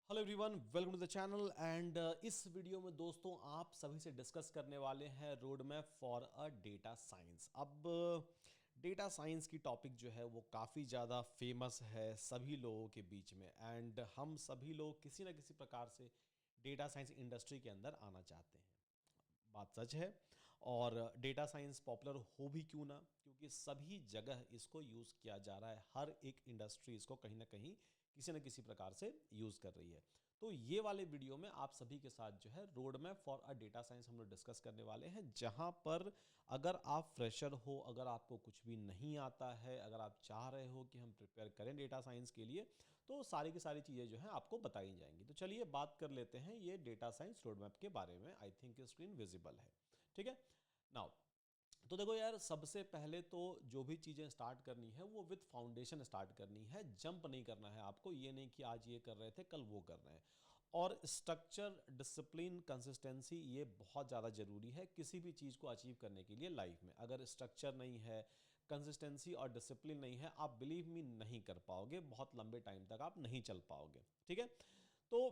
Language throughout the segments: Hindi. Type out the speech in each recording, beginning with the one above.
Hello everyone, welcome to the channel and इस वीडियो में दोस्तों आप सभी से डिस्कस करने वाले हैं road map for a data science. अब डेटा साइंस की टॉपिक जो है वो काफ़ी ज़्यादा फेमस है सभी लोगों के बीच में एंड हम सभी लोग किसी ना किसी प्रकार से डेटा साइंस इंडस्ट्री के अंदर आना चाहते हैं। बात सच है। और डेटा साइंस पॉपुलर हो भी क्यों ना, क्योंकि सभी जगह इसको यूज़ किया जा रहा है। हर एक इंडस्ट्री इसको कहीं ना कहीं किसी न किसी प्रकार से यूज़ कर रही है। तो ये वाले वीडियो में आप सभी के साथ जो है road map for a data science हम लोग डिस्कस करने वाले हैं, जहां पर अगर आप फ्रेशर हो, अगर आपको कुछ भी नहीं आता है, अगर आप चाह रहे हो कि हम प्रिपेयर करें डेटा साइंस के लिए, तो सारी की सारी चीज़ें जो हैं आपको बताई जाएंगी। तो चलिए बात कर लेते हैं ये डेटा साइंस रोड मैप के बारे में। आई थिंक स्क्रीन विजिबल है, ठीक है। नाउ तो देखो यार, सबसे पहले तो जो भी चीज़ें स्टार्ट करनी है वो विथ फाउंडेशन स्टार्ट करनी है। जंप नहीं करना है आपको, ये नहीं कि आज ये कर रहे थे कल वो कर रहे हैं। और स्ट्रक्चर, डिसिप्लिन, कंसिस्टेंसी ये बहुत ज़्यादा ज़रूरी है किसी भी चीज़ को अचीव करने के लिए लाइफ में। अगर स्ट्रक्चर नहीं है, कंसिस्टेंसी और डिसिप्लिन नहीं है, आप बिलीव मी नहीं कर पाओगे, बहुत लंबे टाइम तक आप नहीं चल पाओगे, ठीक है। तो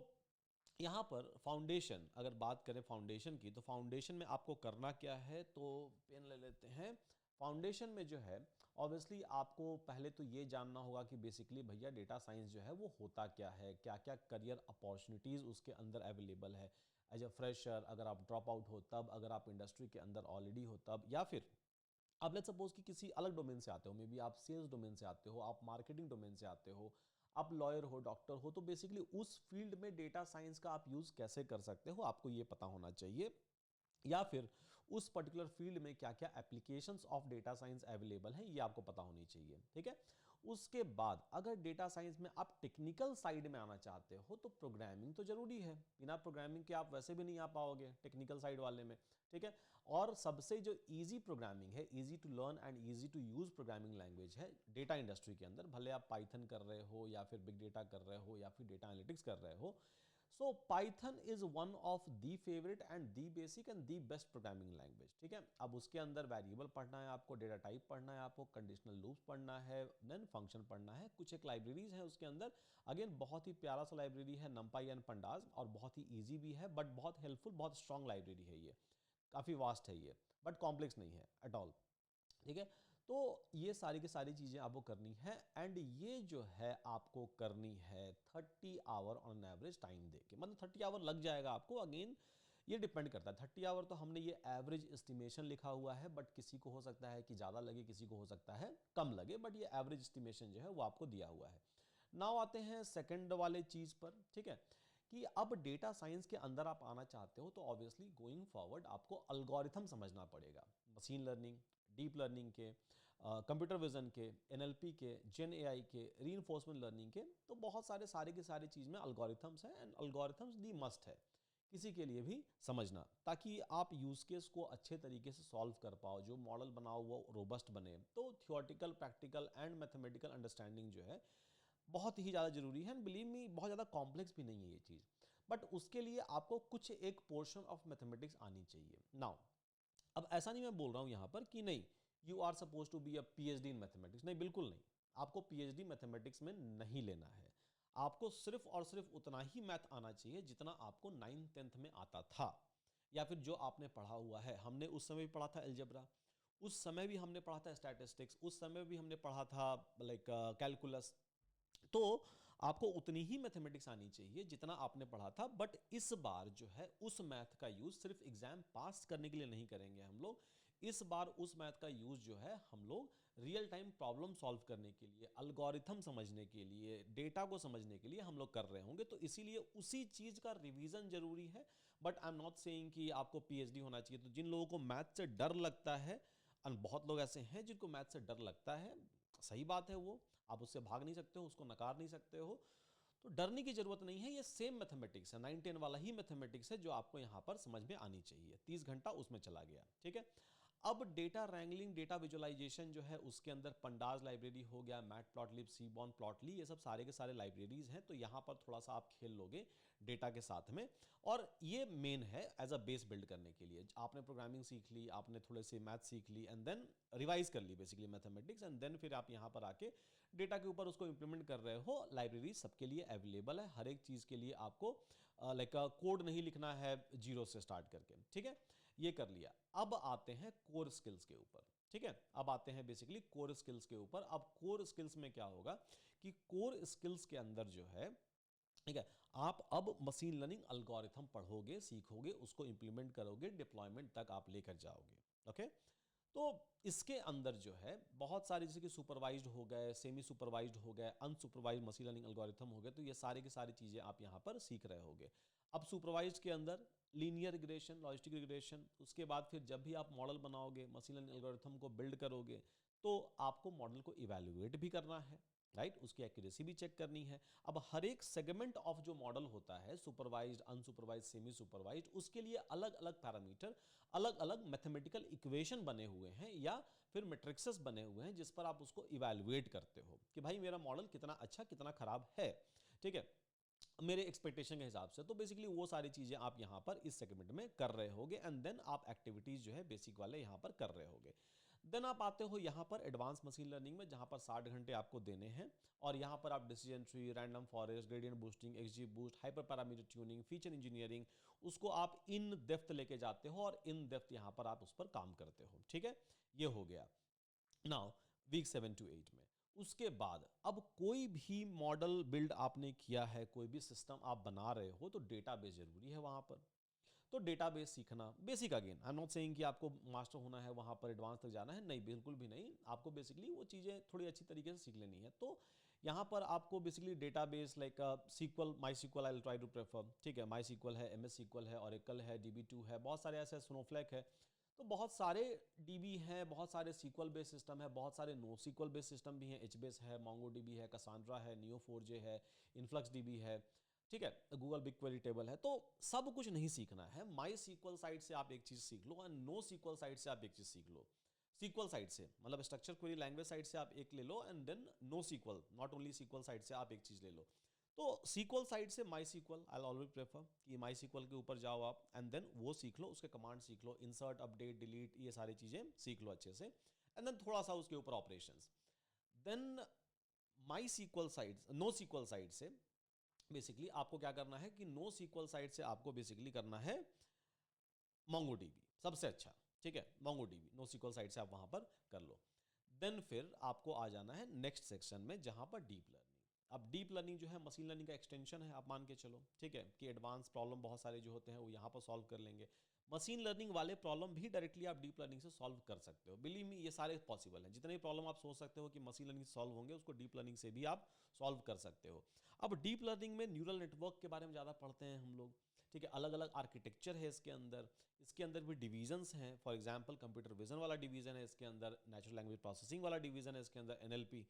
यहाँ पर फाउंडेशन, अगर बात करें फाउंडेशन की, तो फाउंडेशन में आपको करना क्या है, तो पेन ले लेते हैं। फाउंडेशन में जो है ऑब्वियसली आपको पहले तो ये जानना होगा कि बेसिकली भैया डेटा साइंस जो है वो होता क्या है, क्या क्या करियर अपॉर्चुनिटीज़ उसके अंदर अवेलेबल है एज अ फ्रेशर, अगर आप ड्रॉप आउट हो तब, अगर आप इंडस्ट्री के अंदर ऑलरेडी हो तब, या फिर आप लेट्स सपोज कि किसी अलग डोमेन से आते हो, मे बी आप सेल्स डोमेन से आते हो, आप मार्केटिंग डोमेन से आते हो, आप लॉयर हो, डॉक्टर हो, तो बेसिकली उस फील्ड में डेटा साइंस का आप यूज़ कैसे कर सकते हो आपको ये पता होना चाहिए। या फिर उस पर्टिकुलर फील्ड में क्या क्या applications of data science available हैं ये आपको पता होनी चाहिए, ठीक है। उसके बाद अगर डेटा साइंस में आप टेक्निकल साइड में आना चाहते हो तो प्रोग्रामिंग तो जरूरी है। बिना प्रोग्रामिंग के आप वैसे भी नहीं आ पाओगे टेक्निकल साइड वाले में, ठीक है। और सबसे जो इजी प्रोग्रामिंग है, easy to learn and easy to use programming language है डेटा इंडस्ट्री के अंदर, भले आप पाइथन कर रहे हो या फिर बिग डेटा कर रहे हो या फिर डेटा एनालिटिक्स कर रहे हो। सो Python is one of the favourite and the basic and the best programming language, ठीक है। अब उसके अंदर वेरिएबल पढ़ना है आपको, डेटा टाइप पढ़ना है आपको, कंडीशनल लूप्स पढ़ना है, देन फंक्शन पढ़ना है, कुछ एक लाइब्रेरीज है उसके अंदर। अगेन बहुत ही प्यारा सा लाइब्रेरी है नंपाई एंड पंडाज, और बहुत ही ईजी भी है, बट बहुत हेल्पफुल, बहुत स्ट्रॉन्ग लाइब्रेरी है ये। काफ़ी वास्ट है ये, बट कॉम्प्लेक्स नहीं है एट ऑल, ठीक है। तो ये सारी की सारी चीज़ें आपको करनी है एंड ये जो है आपको करनी है 30 आवर ऑन एवरेज टाइम दे के, मतलब 30 आवर लग जाएगा आपको। अगेन ये डिपेंड करता है, 30 आवर तो हमने ये एवरेज एस्टिमेशन लिखा हुआ है, बट किसी को हो सकता है कि ज़्यादा लगे, किसी को हो सकता है कम लगे, बट ये एवरेज एस्टिमेशन जो है वो आपको दिया हुआ है। नाउ आते हैं सेकंड वाले चीज़ पर, ठीक है, कि अब डेटा साइंस के अंदर आप आना चाहते हो तो ऑब्वियसली गोइंग फॉरवर्ड आपको अल्गोरिथम समझना पड़ेगा। मशीन लर्निंग, डीप लर्निंग के, कंप्यूटर विजन के, एनएलपी के, जेन एआई के, रीइंफोर्समेंट लर्निंग के, तो बहुत सारे के सारे चीज़ में अल्गोरिथम्स हैं एंड अल्गोरिथम्स दी मस्ट है किसी के लिए भी समझना, ताकि आप यूज केस को अच्छे तरीके से सॉल्व कर पाओ, जो मॉडल बनाओ वो रोबस्ट बने। तो theoretical, practical and mathematical understanding जो है बहुत ही ज़्यादा जरूरी है एंड बिलीव मी बहुत ज़्यादा कॉम्प्लेक्स भी नहीं है ये चीज़, बट उसके लिए आपको कुछ एक पोर्शन ऑफ मैथमेटिक्स आनी चाहिए। नाउ अब ऐसा नहीं मैं बोल रहा हूं यहां पर कि नहीं you are suppose to be a PhD in mathematics, नहीं बिल्कुल नहीं। आपको पीएचडी मैथमेटिक्स में नहीं लेना है, आपको सिर्फ और सिर्फ उतना ही मैथ आना चाहिए जितना आपको 9th 10th में आता था, या फिर जो आपने पढ़ा हुआ है। हमने उस समय भी पढ़ा था एल्जेब्रा, उस समय भी हमने पढ़ा था स्टैटिस्टिक्स, उस समय भी हमने पढ़ा था लाइक कैलकुलस। तो आपको उतनी ही मैथमेटिक्स आनी चाहिए जितना आपने पढ़ा था, बट इस बार जो है उस मैथ का यूज सिर्फ एग्जाम पास करने के लिए नहीं करेंगे हम लोग। इस बार उस मैथ का यूज जो है हम लोग रियल टाइम प्रॉब्लम सॉल्व करने के लिए, अल्गोरिथम समझने के लिए, डेटा को समझने के लिए हम लोग कर रहे होंगे। तो इसीलिए उसी चीज का रिवीजन जरूरी है। But I am not saying कि आपको पीएचडी होना चाहिए। तो जिन लोगों को मैथ से डर लगता है, और बहुत लोग ऐसे हैं जिनको मैथ से डर लगता है, सही बात है, वो आप उससे भाग नहीं सकते हो, उसको नकार नहीं सकते हो, तो डरने की जरूरत नहीं है। ये सेम मैथमेटिक्स है, 9 10 वाला ही मैथमेटिक्स है जो आपको यहां पर समझ में आनी चाहिए। 30 घंटा उसमें चला गया, ठीक है। अब डेटा रैंगलिंग, डेटा विजुअलाइजेशन जो है उसके अंदर पंडाज लाइब्रेरी हो गया, मैटप्लॉटलिब, सीबॉर्न, प्लॉटली, ये सब सारे के सारे लाइब्रेरीज हैं। तो यहाँ पर थोड़ा सा आप खेल लोगे डेटा के साथ में, और ये मेन है एज अ बेस बिल्ड करने के लिए। आपने प्रोग्रामिंग सीख ली, आपने थोड़े से मैथ सीख ली, एंड देन रिवाइज कर ली बेसिकली मैथमेटिक्स, एंड देन फिर आप यहाँ पर आके डेटा के ऊपर उसको इंप्लीमेंट कर रहे हो। लाइब्रेरी सबके लिए अवेलेबल है, हर एक चीज़ के लिए आपको लाइक कोड नहीं लिखना है जीरो से स्टार्ट करके, ठीक है। ये कर लिया। अब आते हैं कोर स्किल्स के ऊपर, ठीक है। अब आते हैं बेसिकली कोर स्किल्स के ऊपर। अब कोर स्किल्स में क्या होगा कि कोर स्किल्स के अंदर जो है, ठीक है, आप अब मशीन लर्निंग एल्गोरिथम पढ़ोगे, सीखोगे, उसको इंप्लीमेंट करोगे, डिप्लॉयमेंट तक आप लेकर जाओगे, ओके। तो इसके अंदर जो है बहुत सारे, जैसे कि सुपरवाइज्ड हो गए, सेमी सुपरवाइज्ड हो गए, अनसुपरवाइज्ड मशीन लर्निंग एल्गोरिथम हो गए, तो ये सारी की सारी चीज़ें आप यहाँ पर सीख रहे होगे। अब सुपरवाइज्ड के अंदर लीनियर रिग्रेशन, लॉजिस्टिक रिग्रेशन, उसके बाद फिर जब भी आप मॉडल बनाओगे, मशीन लर्निंग एल्गोरिथम को बिल्ड करोगे, तो आपको मॉडल को इवैल्यूएट भी करना है, राइट, उसकी एक्यूरेसी भी चेक करनी है। अब हर एक सेगमेंट ऑफ जो मॉडल होता है, सुपरवाइज्ड, अनसुपरवाइज्ड, सेमी सुपरवाइज्ड, उसके लिए अलग अलग पैरामीटर, अलग अलग मैथमेटिकल इक्वेशन बने हुए हैं या फिर मैट्रिक्सेस बने हुए हैं, जिस पर आप उसको इवैल्यूएट करते हो कि भाई मेरा मॉडल कितना अच्छा, कितना खराब है, ठीक है, मेरे एक्सपेक्टेशन के हिसाब से। तो बेसिकली वो सारी चीज़ें आप यहाँ पर इस सेगमेंट में कर रहे होगे, एंड देन आप एक्टिविटीज़ जो है बेसिक वाले यहाँ पर कर रहे होगे। देन आप आते हो यहाँ पर एडवांस मशीन लर्निंग में, जहाँ पर 60 घंटे आपको देने हैं, और यहाँ पर आप decision tree, random forest, gradient boosting, XD boost, hyper parameter tuning, feature engineering, उसको आप इन डेप्थ लेके जाते हो, और इन डेप्थ यहाँ पर आप उस पर काम करते हो, ठीक है। ये हो गया नाउ वीक 7 to 8 में। उसके बाद अब कोई भी मॉडल बिल्ड आपने किया है, कोई भी सिस्टम आप बना रहे हो, तो डेटाबेस जरूरी है वहाँ पर। तो डेटाबेस सीखना basic, again I am not saying कि आपको मास्टर होना है, वहाँ पर एडवांस तक जाना है, नहीं, बिल्कुल भी नहीं। आपको बेसिकली वो चीज़ें थोड़ी अच्छी तरीके से सीख लेनी है। तो यहाँ पर आपको basically database like SQL, MySQL I will try to prefer, ठीक है, माई सीक्वल है, MS सीक्वल है, ओरेकल है, DB2 है, बहुत सारे ऐसे, स्नोफ्लैक है। तो बहुत सारे DB हैं, बहुत सारे सीक्वल बेस्ड सिस्टम है, बहुत सारे नो सीक्वल बेस्ड सिस्टम भी हैं, HBase है, MongoDB है, Cassandra है, Neo4j है, InfluxDB है, ठीक है, गूगल बिग क्वेरी टेबल है। तो सब कुछ नहीं सीखना है। माई सीक्वल साइड से आप एक चीज़ सीख लो, और नो सीक्वल साइड से आप एक चीज़ सीख लो। सीक्वल साइड से मतलब स्ट्रक्चर क्वेरी लैंग्वेज साइड से आप एक ले लो, and then no SQL, not only SQL side से आप एक चीज़ ले लो। तो सीक्वल साइड से माई सीक्वल आई ऑलवेज प्रेफर कि माई सीक्वल के ऊपर जाओ आप, एंड देन वो सीख लो, उसके कमांड सीख लो, इंसर्ट, अपडेट, डिलीट, ये सारी चीज़ें सीख लो अच्छे से, एंड देन थोड़ा सा उसके ऊपर operations. Then my SQL side, no SQL side से बेसिकली आपको क्या करना है कि नो सीक्वल साइड से आपको बेसिकली करना है MongoDB, सबसे अच्छा, ठीक है, MongoDB नो सीक्वल साइड से आप वहां पर कर लो। देन फिर आपको आ जाना है नेक्स्ट सेक्शन में, जहां पर डीप लर्निंग। अब डीप लर्निंग जो है मशीन लर्निंग का एक्सटेंशन है, आप मान के चलो, ठीक है, कि एडवांस प्रॉब्लम बहुत सारे जो होते हैं वो यहाँ पर सॉल्व कर लेंगे। मशीन लर्निंग वाले प्रॉब्लम भी डायरेक्टली आप डीप लर्निंग से सॉल्व कर सकते हो। बिलीव मी, ये सारे पॉसिबल हैं। जितने प्रॉब्लम आप सोच सकते हो कि मशीन लर्निंग से सॉल्व होंगे, उसको डीप लर्निंग से भी आप सॉल्व कर सकते हो। अब डीप लर्निंग में न्यूरल नेटवर्क के बारे में ज़्यादा पढ़ते हैं हम लोग, ठीक है, अलग अलग आर्किटेक्चर है इसके अंदर। इसके अंदर भी डिवीजन्स हैं, फॉर एग्जांपल कंप्यूटर विजन वाला डिवीजन है इसके अंदर, नेचुरल लैंग्वेज प्रोसेसिंग वाला डिवीजन है इसके अंदर, NLP।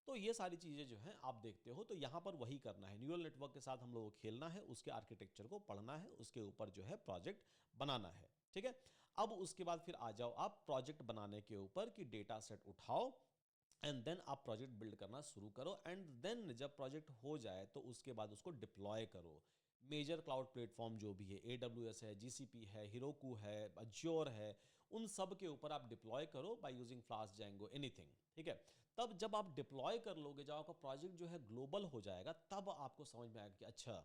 तो ये सारी चीज़ें जो हैं आप देखते हो, तो यहाँ पर वही करना है, न्यूरल नेटवर्क के साथ हम लोगों को खेलना है, उसके आर्किटेक्चर को पढ़ना है, उसके ऊपर जो है प्रोजेक्ट बनाना है, ठीक है। अब उसके बाद फिर आ जाओ आप प्रोजेक्ट बनाने के ऊपर कि डेटा सेट उठाओ, एंड देन आप प्रोजेक्ट बिल्ड करना शुरू करो, एंड देन जब प्रोजेक्ट हो जाए तो उसके बाद उसको डिप्लॉय करो। मेजर क्लाउड प्लेटफॉर्म जो भी है, AWS है, GCP है, Heroku है, Azure है, उन सब के ऊपर आप डिप्लॉय करो by using Flask, Django, anything, ठीक है। तब जब आप डिप्लॉय कर लोगे, जब आपका प्रोजेक्ट जो है ग्लोबल हो जाएगा, तब आपको समझ में आएगा कि अच्छा,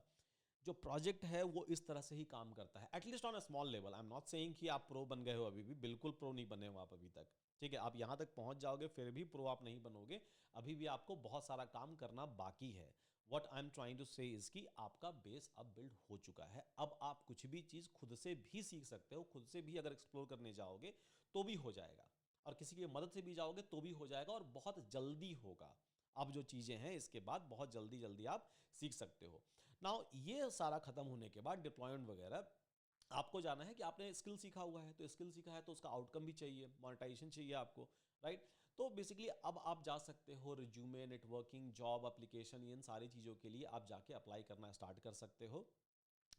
जो प्रोजेक्ट है वो इस तरह से ही काम करता है, at least on a small level. I am not saying कि आप प्रो बन गए हो, अभी भी बिल्कुल प्रो नहीं बने हो आप अभी तक, ठीक है। आप यहाँ तक पहुँच जाओगे फिर भी प्रो आप नहीं बनोगे, अभी भी आपको बहुत सारा काम करना बाकी है। What I am trying to say is कि आपका बेस अब बिल्ड हो चुका है। अब आप कुछ भी चीज़ खुद से भी सीख सकते हो, खुद से भी अगर एक्सप्लोर करने जाओगे तो भी हो जाएगा, और किसी की मदद से भी जाओगे तो भी हो जाएगा, और बहुत जल्दी होगा। अब जो चीज़ें हैं इसके बाद बहुत जल्दी जल्दी आप सीख सकते हो। नाउ ये सारा खत्म होने के बाद डिप्लॉयमेंट वगैरह, आपको जाना है कि आपने स्किल सीखा हुआ है, तो स्किल सीखा है तो उसका आउटकम भी चाहिए, मोनेटाइजेशन चाहिए आपको, राइट। तो बेसिकली अब आप जा सकते हो रिज्यूमे, नेटवर्किंग, जॉब एप्लीकेशन, इन सारी चीज़ों के लिए आप जाके अप्लाई करना स्टार्ट कर सकते हो।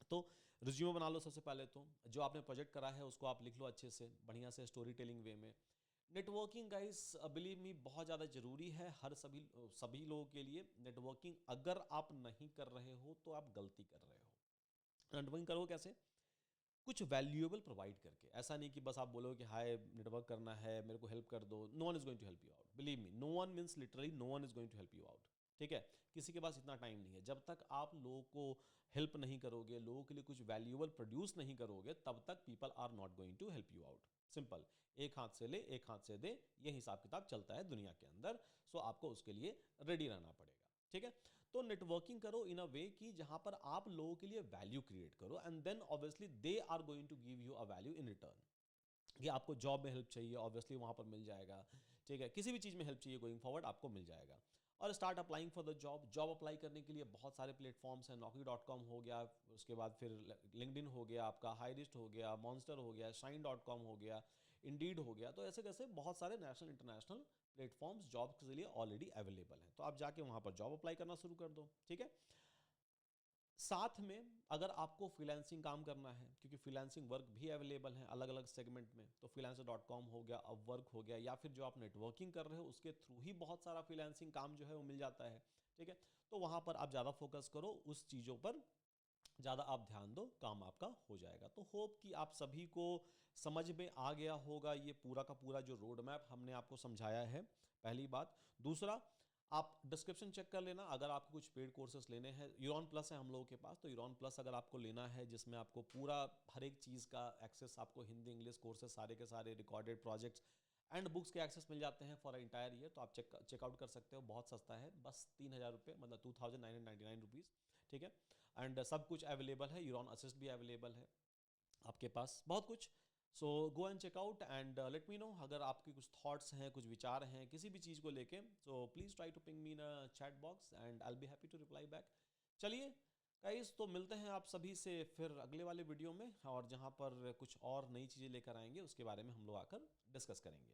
तो रिज्यूमे बना लो सबसे पहले, तो जो आपने प्रोजेक्ट करा है उसको आप लिख लो अच्छे से, बढ़िया से स्टोरी टेलिंग वे में। नेटवर्किंग गाइस बिलीव मी बहुत ज़्यादा ज़रूरी है हर सभी लोगों के लिए। नेटवर्किंग अगर आप नहीं कर रहे हो तो आप गलती कर रहे हो। नेटवर्किंग करो कैसे? कुछ वैल्यूएबल प्रोवाइड करके। ऐसा नहीं कि बस आप बोलो कि हाय नेटवर्क करना है मेरे को हेल्प कर दो। No one is going to help you out, believe me, no one means literally no one is going to help you out. ठीक है, किसी के पास इतना टाइम नहीं है। जब तक आप लोगों को हेल्प नहीं करोगे, लोगों के लिए कुछ वैल्यूएबल प्रोड्यूस नहीं करोगे, तब तक people are not going to help you out. Simple, एक हाथ से ले एक हाथ से दे, ये हिसाब किताब चलता है दुनिया के अंदर। सो आपको उसके लिए रेडी रहना पड़ेगा। ठीक है, तो नेटवर्किंग करो इन अ वे कि जहां पर आप लोगों के लिए वैल्यू क्रिएट करो, and then obviously they are going to give you a value in return. कि आपको जॉब में हेल्प चाहिए, ऑब्वियसली वहां पर मिल जाएगा। ठीक है, किसी भी चीज़ में हेल्प चाहिए गोइंग फॉरवर्ड आपको मिल जाएगा। और start applying for the job. Job apply करने के लिए बहुत सारे प्लेटफॉर्म्स हैं। naukri.com हो गया, उसके बाद फिर लिंक्डइन हो गया, आपका हाईरिस्ट हो गया, मॉन्स्टर हो गया, shine.com हो गया, इंडीड हो गया। तो ऐसे कैसे बहुत सारे नेशनल इंटरनेशनल प्लेटफॉर्म्स जॉब के लिए ऑलरेडी अवेलेबल हैं। तो आप जाके वहाँ पर जॉब अप्लाई करना शुरू कर दो। ठीक है, साथ में अगर आपको फ्रीलांसिंग काम करना है, क्योंकि फ्रीलांसिंग वर्क भी अवेलेबल है अलग अलग सेगमेंट में, तो freelancer.com हो गया, अपवर्क हो गया, या फिर जो आप नेटवर्किंग कर रहे हो उसके थ्रू ही बहुत सारा फ्रीलांसिंग काम जो है वो मिल जाता है। ठीक है, तो वहाँ पर आप ज़्यादा फोकस करो, उस चीज़ों पर ज़्यादा आप ध्यान दो, काम आपका हो जाएगा। तो होप कि आप सभी को समझ में आ गया होगा ये पूरा का पूरा जो रोड मैप हमने आपको समझाया है, पहली बात। दूसरा, आप डिस्क्रिप्शन चेक कर लेना, अगर आपको कुछ पेड कोर्सेज लेने हैं। यूरॉन प्लस है हम लोगों के पास, तो यूरॉन प्लस अगर आपको लेना है, जिसमें आपको पूरा हर एक चीज़ का एक्सेस, आपको हिंदी इंग्लिश कोर्सेज सारे के सारे रिकॉर्डेड प्रोजेक्ट्स एंड बुक्स के एक्सेस मिल जाते हैं फॉर इंटायर ईयर, तो आप चेकआउट कर सकते हो। बहुत सस्ता है, बस 3,000 रुपये, मतलब 2,999 रुपीज़। ठीक है, एंड सब कुछ अवेलेबल है, यूरॉन असिस्ट भी अवेलेबल है आपके पास, बहुत कुछ। So go and checkout and let me know अगर आपके कुछ थॉट्स हैं, कुछ विचार हैं किसी भी चीज़ को लेके। So please try to ping me in a chat box and I will be happy to reply back. चलिए गाइस, तो मिलते हैं आप सभी से फिर अगले वाले वीडियो में, और जहाँ पर कुछ और नई चीज़ें लेकर आएंगे उसके बारे में हम लोग आकर डिस्कस करेंगे।